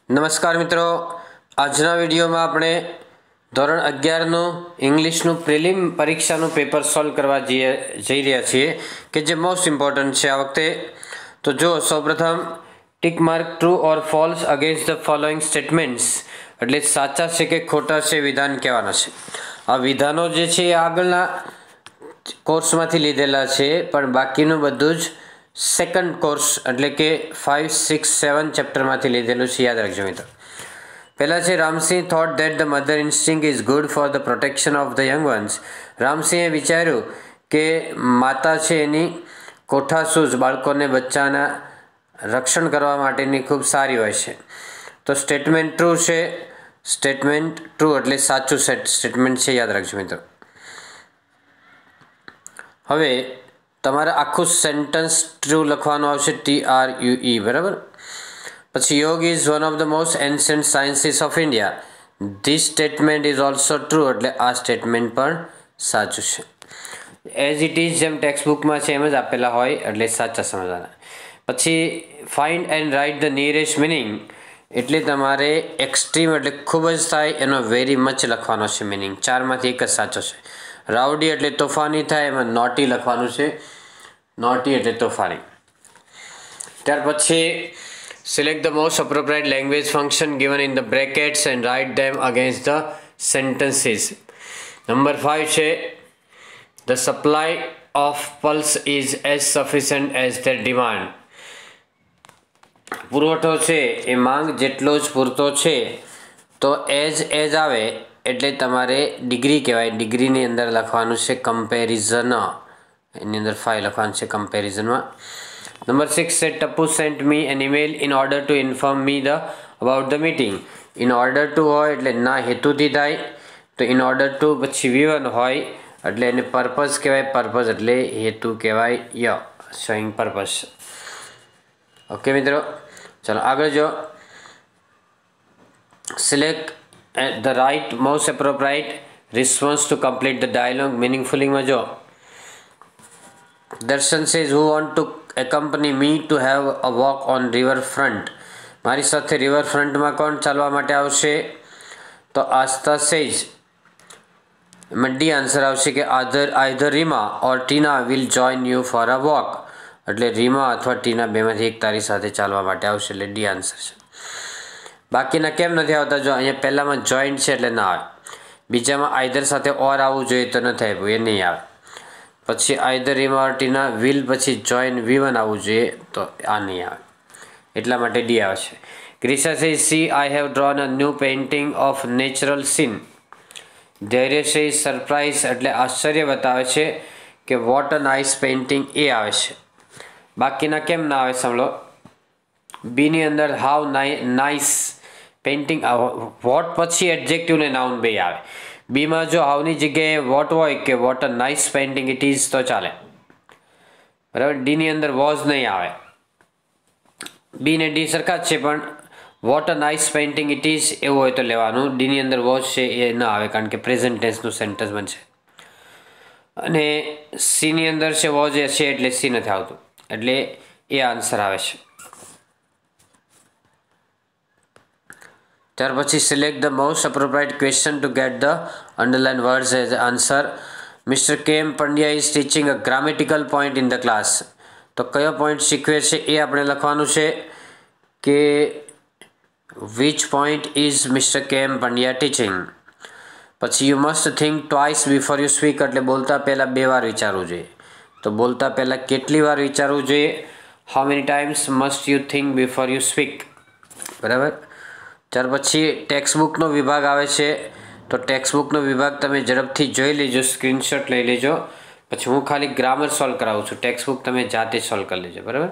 નમસ્કાર મિત્રો, આજના વિડીયોમાં આપણે ધોરણ 11નું ઇંગ્લિશનું પ્રિલિમ પરીક્ષાનું પેપર સોલ્વ કરવા જઈ રહ્યા છીએ કે જે મોસ્ટ ઇમ્પોર્ટન્ટ છે આ વખતે. તો જો સૌપ્રથમ tick mark true or false against the following statements એટલે સાચા છે કે ખોટા છે વિધાન કહેવાના છે. આ વિધાનો જે છે એ આગળના કોર્સમાંથી લીધેલા છે, પણ બાકીનું બધું જ સેકન્ડ કોર્સ એટલે કે 5, 6, 7 ચેપ્ટરમાંથી લીધેલું છે, યાદ રાખજો મિત્રો. પહેલાં છે Ramsinh thought that the mother instinct is good for the protection of the young ones. રામસિંહે વિચાર્યું કે માતા છે એની કોઠાસૂઝ બાળકોને બચ્ચાના રક્ષણ કરવા માટેની ખૂબ સારી હોય છે. તો સ્ટેટમેન્ટ ટ્રુ છે. સ્ટેટમેન્ટ ટ્રુ એટલે સાચું સ્ટેટમેન્ટ છે, યાદ રાખજો મિત્રો. હવે તમારે આખું સેન્ટન્સ ટ્રુ લખવાનું આવશે, TRUE, બરાબર. પછી yoga is one of the most ancient sciences of India. This statement is also true એટલે આ સ્ટેટમેન્ટ પણ સાચું છે. એઝ ઇટ ઇઝ જેમ ટેક્સ્ટ બુકમાં છે એમ જ આપેલા હોય એટલે સાચા સમજવાના. પછી find and write the nearest meaning એટલે તમારે એક્સ્ટ્રીમ એટલે ખૂબ જ થાય એનો વેરી મચ લખવાનો છે મિનિંગ. 4માંથી એક જ સાચો છે. રાઉડી એટલે તોફાની થાય, એમાં નોટી લખવાનું છે. નોટી એટલે તોફાની. ત્યાર પછી select the most appropriate language function given in the brackets and write them against the sentences. Number 5 છે the supply of pulse is as sufficient as there demand. પુરવઠો છે એ માંગ જેટલો જ પૂરતો છે. તો એઝ આવે એટલે તમારે ડિગ્રી કહેવાય. ડિગ્રીની અંદર લખવાનું છે કમ્પેરિઝન. એની અંદર 5 લખવાનું છે કમ્પેરિઝનમાં. નંબર 6 છે Tappu sent me an email in order to inform me about the meeting. In order to હોય એટલે ના હેતુથી થાય, તો ઇન ઓર્ડર ટુ પછી V1 હોય એટલે એને પર્પઝ કહેવાય. પર્પઝ એટલે હેતુ કહેવાય. Showing purpose. ઓકે મિત્રો, ચાલો આગળ જો. Select the right most appropriate response to complete the dialogue મિનિંગફુલીમાં જો. Darshan says who want to accompany me to have a walk on riverfront. મારી સાથે રિવરફ્રન્ટમાં કોણ ચાલવા માટે આવશે? તો આસ્થા સેઝ. એમાં ડી આન્સર આવશે કે either Rima or Tina will join you for a walk. એટલે રીમા અથવા ટીના બેમાંથી એક તારી સાથે ચાલવા માટે આવશે એટલે ડી આન્સર છે. બાકીના કેમ નથી આવતા? જો અહીંયા પહેલામાં જોઈન્ટ છે એટલે ના આવે. બીજામાં આઈધર સાથે ઓર આવવું જોઈએ તો નથી આવ્યું, એ નહીં આવે. પછી either Rima or Tina will પછી જોઈન V1 આવવું જોઈએ તો આ નહીં આવે, એટલા માટે ડી આવે છે. ક્રિશા સે C I have drone a new painting of natural scene. ધૈર્ય સે સરપ્રાઇઝ એટલે આશ્ચર્ય બતાવે છે કે વોટ અ નાઇસ પેઇન્ટિંગ, એ આવે છે. બાકીના કેમ ના આવે સાંભળો. બીની અંદર હાવ નાઇસ પેઇન્ટિંગ, વોટ પછી એડજેક્ટિવ ને નાઉન બે આવે. બીમાં જો હાવની જગ્યાએ વોટ હોય કે what a nice painting it is તો ચાલે, બરાબર. ડીની અંદર વોઝ નહીં આવે. બી ને ડી સરખા જ છે પણ what a nice painting it is એવું હોય તો લેવાનું. ડીની અંદર વોઝ છે એ ન આવે કારણ કે પ્રેઝન્ટ ટેન્સનું સેન્ટેન્સ બનશે. અને સીની અંદર છે વોઝ એ છે એટલે સી નથી આવતું એટલે એ આન્સર આવે છે. ત્યાર પછી select the most appropriate question to get the underline words as answer. Mister કેમ Pandya is teaching a grammatical point in the class. તો કયો પોઈન્ટ શીખવે છે એ આપણે લખવાનું છે કે વિચ પોઈન્ટ ઇઝ મિસ્ટર કેમ પંડ્યા ટીચિંગ. પછી you must think twice before you speak એટલે બોલતા પહેલાં 2 વાર વિચારવું જોઈએ. તો બોલતા પહેલાં કેટલી વાર વિચારવું જોઈએ? How many times must you think before you speak, બરાબર. ત્યાર પછી ટેક્સ્ટ બુકનો વિભાગ આવે છે. તો ટેક્સ્ટ બુકનો વિભાગ તમે ઝડપથી જોઈ લેજો, સ્ક્રીનશોટ લઈ લેજો. પછી હું ખાલી ગ્રામર સોલ્વ કરાવું છું, ટેક્સ્ટ બુક તમે જાતે સોલ્વ કરી લેજો, બરાબર.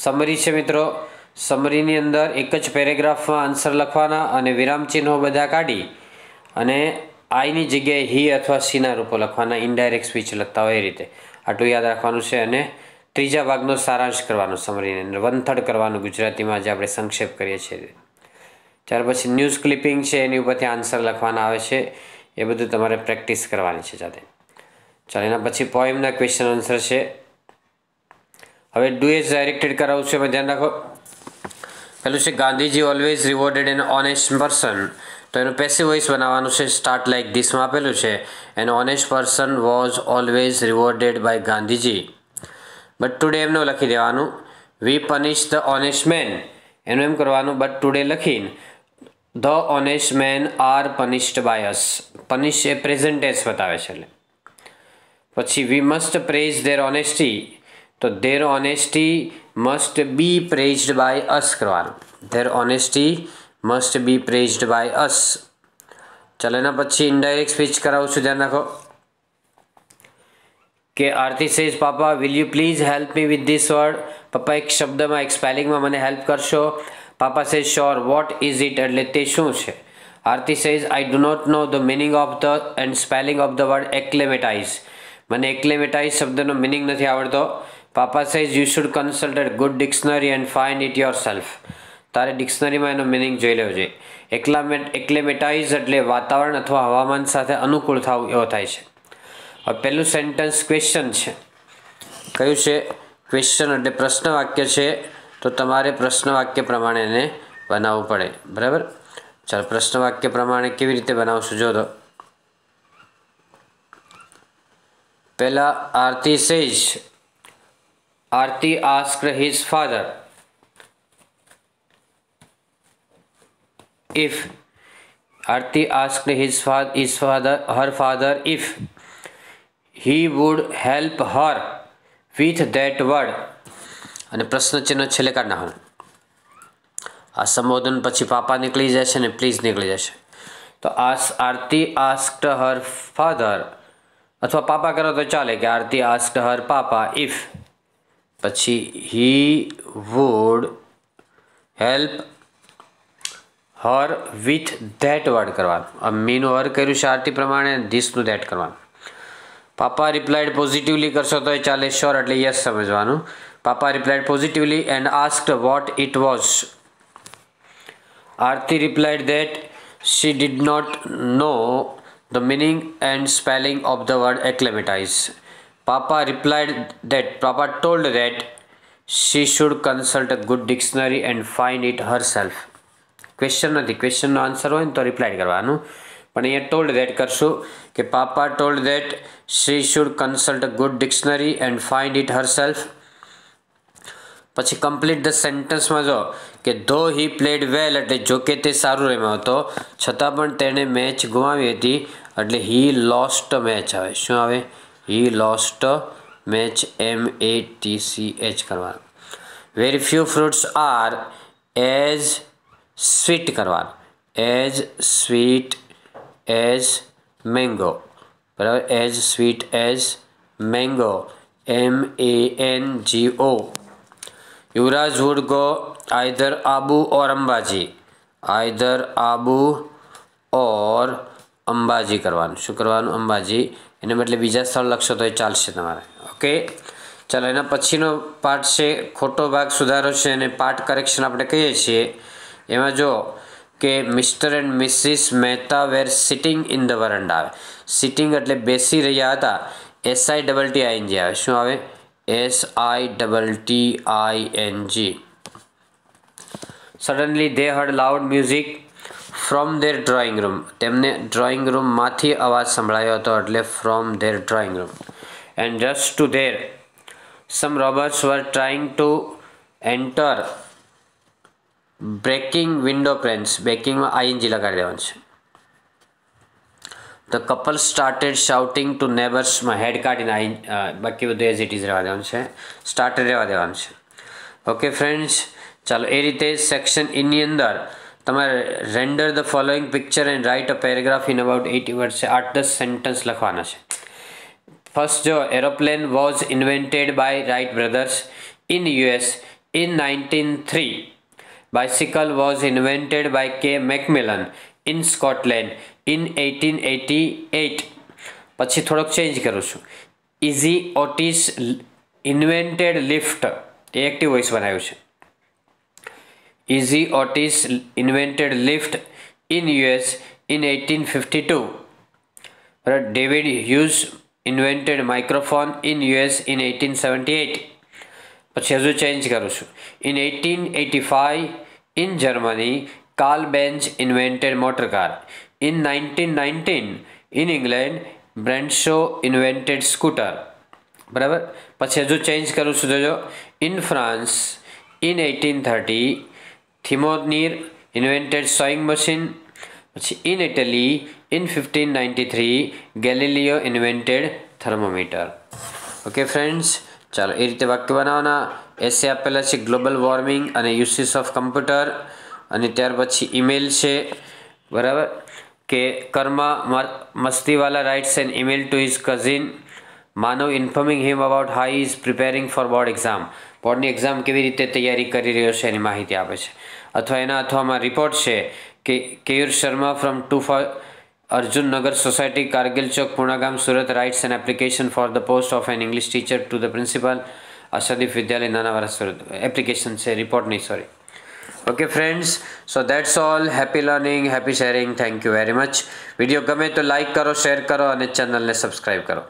समरी छे मित्रों। समरीनी अंदर एक ज पेरेग्राफमां आंसर लखवाना अने विरामचिन्हो बधा काढी अने आईनी जग्याए ही अथवा सीना रूपो लखवाना। इनडायरेक्ट स्पीच लखता होय ए रीते आटલું યાદ રાખવાનું છે અને ત્રીજા ભાગનો સારાંશ કરવાનો સમરીની અંદર 1/3 કરવાનું ગુજરાતીમાં જે આપણે સંક્ષેપ કરીએ છીએ। ત્યાર પછી ન્યૂઝ ક્લિપિંગ છે એની ઉપરથી આન્સર લખવાના આવે છે, એ બધું તમારે પ્રેક્ટિસ કરવાની છે જાતે। ચાલો એના પછી પોએમના ક્વેશ્ચન આન્સર છે। હવે ડુ એઝ ડાયરેક્ટેડ કરાવું છું, એમાં ધ્યાન રાખો। પેલું છે Gandhiji always rewarded an honest person, તો એનું પેસિવ વોઇસ બનાવવાનું છે। સ્ટાર્ટ લાઇક ધીસમાં આપેલું છે an honest person was always rewarded by Gandhiji, but today એમનું લખી દેવાનું। We punish the honest man, એનું એમ કરવાનું બટ ટુડે લખીને the honest man are punished by us, punish એ પ્રેઝન્ટ ટેન્સ બતાવે છે એટલે। પછી we must praise their honesty, તો their honesty must be praised by us કરવાનું। Their honesty must be praised by us. ચાલો એના પછી ઇનડાયરેક્ટ સ્પીચ કરાવું છું, ધ્યાન રાખો કે Aarti says papa will you please help me with this word, પપ્પા એક શબ્દમાં એક સ્પેલિંગમાં મને હેલ્પ કરશો। Papa says sure what is it, એટલે તે શું છે। Aarti says I do not know the meaning of the and spelling of the word acclimatize, મને એક્લેમેટાઇઝ શબ્દનો મિનિંગ નથી આવડતો। Papa says you should consult a good dictionary and find it yourself, તારે ડિક્શનરીમાં એનો મિનિંગ જોઈ લેવો જોઈએ। Acclimatise એટલે વાતાવરણ અથવા હવામાન સાથે અનુકૂળ થવું એવો થાય છે। હવે પહેલું સેન્ટેન્સ ક્વેશ્ચન છે, કયું છે ક્વેશ્ચન એટલે પ્રશ્ન વાક્ય છે, તો તમારે પ્રશ્ન વાક્ય પ્રમાણે એને બનાવવું પડે, બરાબર। ચાલો પ્રશ્ન વાક્ય પ્રમાણે કેવી રીતે બનાવશું જો તો પહેલા Aarti says Aarti asked his father if Aarti asked her father if he would help her with that word, અને પ્રશ્ન ચિહ્ન છેલ્લે કાઢી નાખવાનું। આ સંબોધન પછી પાપા નીકળી જશે ને પ્લીઝ નીકળી જશે, તો આરતી આસ્ક્ડ હર ફાધર અથવા પાપા કરો તો ચાલે કે આરતી આસ્ક્ડ હર પાપા ઇફ, પછી he would help her with that word કરવાનું। આ મીનું હર કર્યું છે આરતી પ્રમાણે, ધીસનું ધેટ કરવાનું। પાપા રિપ્લાઇડ પોઝિટિવલી કરશો તો ચાલે, શ્યોર એટલે યસ સમજવાનું। Papa replied positively and asked what it was, Aarti replied that she did not know the meaning and spelling of the word acclimatize. Papa replied that papa told that she should consult a good dictionary and find it herself. Question નથી, ક્વેશ્ચનનો answer હોય ને તો reply કરવાનું, પણ અહીંયા told that કરશું કે papa told that she should consult a good dictionary and find it herself. પછી કમ્પ્લીટ ધ સેન્ટેન્સમાં જો કે ધો હી પ્લેડ વેલ એટલે જો કે તે સારું રમ્યો હતો છતાં પણ તેણે મેચ ગુમાવી હતી એટલે હી લોસ્ટ મેચ આવે। શું આવે? હી લોસ્ટ મેચ, MATCH કરવાનું। Very few fruits are as sweet કરવાનું, એઝ સ્વીટ એઝ મેંગો, બરાબર, as sweet as mango, MANGO। Yuvraj would go either Abu or Ambaji, either Abu or Ambaji કરવાનું। શું કરવાનું? અંબાજી, એને બદલે બીજા સ્થળ લખશો તો એ ચાલશે તમારે, ઓકે। ચાલો એના પછીનો પાર્ટ છે ખોટો ભાગ સુધારો છે અને પાર્ટ કરેક્શન આપણે કહીએ છીએ। એમાં જો કે mister and missus Mehta were sitting in the veranda આવે, સિટિંગ એટલે બેસી રહ્યા હતા, SITTING આવે। શું આવે? SITTING। Suddenly they heard loud music from their drawing room, તેમને ડ્રોઈંગ રૂમમાંથી અવાજ સંભળાયો હતો એટલે from their drawing room. And just to there some robbers were trying to enter breaking window panes, બેકિંગમાં ING લગાડી દેવાનું છે। The couple started shouting to નેબર્સમાં હેડ કાઢીને બાકી બધું એઝ ઇટ ઇઝ રહેવા દેવાનું છે, સ્ટાર્ટેડ રહેવા દેવાનું છે, ઓકે ફ્રેન્ડ્સ। ચાલો એ રીતે સેક્શન ઇની અંદર તમારે render the following picture and write a paragraph in about 80 word છે, 8-10 સેન્ટેન્સ લખવાના છે। ફર્સ્ટ જો aeroplane was invented by Wright brothers in US In 1903, bicycle was invented by K. Macmillan in Scotland. In 1888, પછી થોડોક change કરું છું. Easy Otis invented lift, એ active voice બનાવ્યું છે. Easy Otis invented lift in US in 1852. David Hughes invented microphone in US in 1878. પછી હજુ change કરું છું. In 1885, in Germany, Carl Benz invented motor car. In 1919, in England, Bradshaw invented scooter. બરાબર. પછી હજુ change કરું છું, જોજો. In France, in 1830, Thimonir invented sewing machine. પછી in Italy, in 1593, Galileo invented thermometer. Okay friends, ચાલો એ રીતે વાક્ય બનાવવાના. એસે આપેલા છે ગ્લોબલ વોર્મિંગ અને યુસીસ ઓફ કમ્પ્યુટર, અને ત્યાર પછી ઈમેલ છે. બરાબર, કે Karma Mastiwala writes an email to his cousin Manav informing him about how he is preparing for board exam. બોર્ડની એક્ઝામ કેવી રીતે તૈયારી કરી રહ્યો છે એની માહિતી આપે છે. અથવામાં રિપોર્ટ છે કે Keyur Sharma from 25 Arjun Nagar Society, Kargil Chowk, Punagam, Surat writes an application for the post of an English teacher to the principal, Ashadif Vidyalaya, Nanavara, Surat. Application say report nahi, sorry. Okay friends, so that's all. Happy learning, happy sharing. Thank you very much. Video ગમે તો like કરો, share કરો અને ચેનલને subscribe કરો.